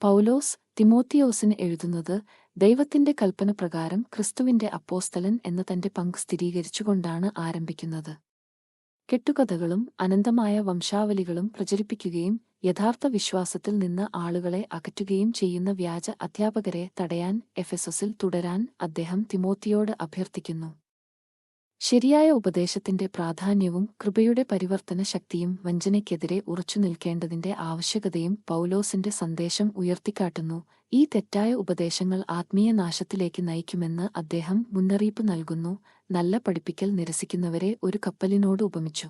പൗലോസ് തിമോത്തിയോസിന് എഴുതുന്നത് ദൈവത്തിന്റെ കൽപ്പന പ്രകാരം ക്രിസ്തുവിന്റെ അപ്പോസ്തലൻ എന്ന തന്റെ പങ്ക് സ്ഥിരീകരിച്ചുകൊണ്ടാണ് ആരംഭിക്കുന്നത്. കെട്ടുകഥകളും അനന്തമായ വംശാവലികളും പ്രചരിപ്പിക്കുകയും യഥാർത്ഥ വിശ്വാസത്തിൽ നിന്ന് ആളുകളെ അകറ്റുകയും ചെയ്യുന്ന വ്യാജ അധ്യാപകരെ തടയാൻ എഫെസൊസിൽ തുടരാൻ അദ്ദേഹം തിമോത്തിയോട് അഭ്യർത്ഥിക്കുന്നു. ശരിയായ ഉപദേശത്തിന്റെ പ്രാധാന്യവും കൃപയുടെ പരിവർത്തന ശക്തിയും വഞ്ചനയ്ക്കെതിരെ ഉറച്ചുനിൽക്കേണ്ടതിന്റെ ആവശ്യകതയും പൗലോസിന്റെ സന്ദേശം ഉയർത്തിക്കാട്ടുന്നു. ഈ തെറ്റായ ഉപദേശങ്ങൾ ആത്മീയ നാശത്തിലേക്ക് നയിക്കുമെന്ന് അദ്ദേഹം മുന്നറിയിപ്പ് നൽകുന്നു. നല്ല പഠിപ്പിക്കൽ നിരസിക്കുന്നവരെ ഒരു കപ്പലിനോട് ഉപമിച്ചു.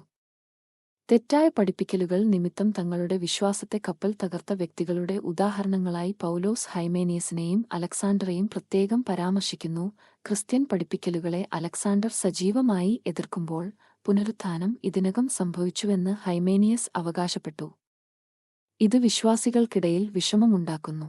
തെറ്റായ പഠിപ്പിക്കലുകൾ നിമിത്തം തങ്ങളുടെ വിശ്വാസത്തെ കപ്പൽ തകർത്ത വ്യക്തികളുടെ ഉദാഹരണങ്ങളായി പൗലോസ് ഹൈമേനിയസിനെയും അലക്സാണ്ടറെയും പ്രത്യേകം പരാമർശിക്കുന്നു. ക്രിസ്ത്യൻ പഠിപ്പിക്കലുകളെ അലക്സാണ്ടർ സജീവമായി എതിർക്കുമ്പോൾ പുനരുത്ഥാനം ഇതിനകം സംഭവിച്ചുവെന്ന് ഹൈമേനിയസ് അവകാശപ്പെട്ടു. ഇത് വിശ്വാസികൾക്കിടയിൽ വിഷമമുണ്ടാക്കുന്നു.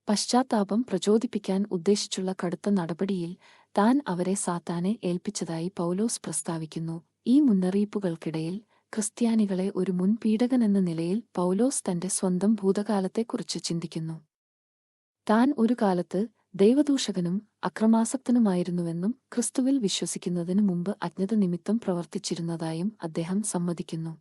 പശ്ചാത്താപം പ്രചോദിപ്പിക്കാൻ ഉദ്ദേശിച്ചുള്ള കടുത്ത നടപടിയിൽ താൻ അവരെ സാത്താനെ ഏൽപ്പിച്ചതായി പൗലോസ് പ്രസ്താവിക്കുന്നു. ഈ മുന്നറിയിപ്പുകൾക്കിടയിൽ ക്രിസ്ത്യാനികളെ ഒരു മുൻ പീഡകനെന്ന നിലയിൽ പൗലോസ് തന്റെ സ്വന്തം ഭൂതകാലത്തെക്കുറിച്ച് ചിന്തിക്കുന്നു. താൻ ഒരു കാലത്ത് ദൈവദൂഷകനും അക്രമാസക്തനുമായിരുന്നുവെന്നും ക്രിസ്തുവിൽ വിശ്വസിക്കുന്നതിനു മുമ്പ് അജ്ഞത നിമിത്തം പ്രവർത്തിച്ചിരുന്നതായും അദ്ദേഹം സമ്മതിക്കുന്നു.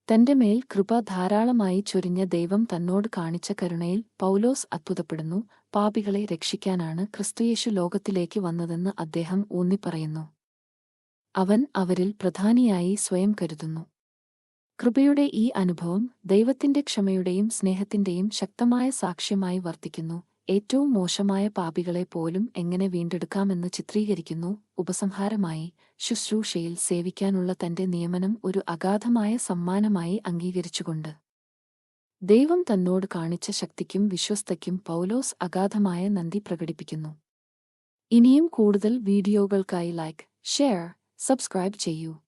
തന്റെ മേൽ കൃപ ധാരാളമായി ചൊരിഞ്ഞ ദൈവം തന്നോട് കാണിച്ച കരുണയിൽ പൗലോസ് അത്ഭുതപ്പെടുന്നു. പാപികളെ രക്ഷിക്കാനാണ് ക്രിസ്തുയേശു ലോകത്തിലേക്ക് വന്നതെന്ന് അദ്ദേഹം ഊന്നിപ്പറയുന്നു. അവൻ അവരിൽ പ്രധാനിയായി സ്വയം കരുതുന്നു. കൃപയുടെ ഈ അനുഭവം ദൈവത്തിന്റെ ക്ഷമയുടെയും സ്നേഹത്തിന്റെയും ശക്തമായ സാക്ഷ്യമായി വർത്തിക്കുന്നു. ഏറ്റവും മോശമായ പാപികളെ പോലും എങ്ങനെ വീണ്ടെടുക്കാമെന്ന് ചിത്രീകരിക്കുന്നു. ഉപസംഹാരമായി, ശുശ്രൂഷയിൽ സേവിക്കാനുള്ള തന്റെ നിയമനം ഒരു അഗാധമായ സമ്മാനമായി അംഗീകരിച്ചുകൊണ്ട് ദൈവം തന്നോട് കാണിച്ച ശക്തിക്കും വിശ്വസ്തയ്ക്കും പൗലോസ് അഗാധമായ നന്ദി പ്രകടിപ്പിക്കുന്നു. ഇനിയും കൂടുതൽ വീഡിയോകൾക്കായി ലൈക്ക്, ഷെയർ, സബ്സ്ക്രൈബ് ചെയ്യൂ.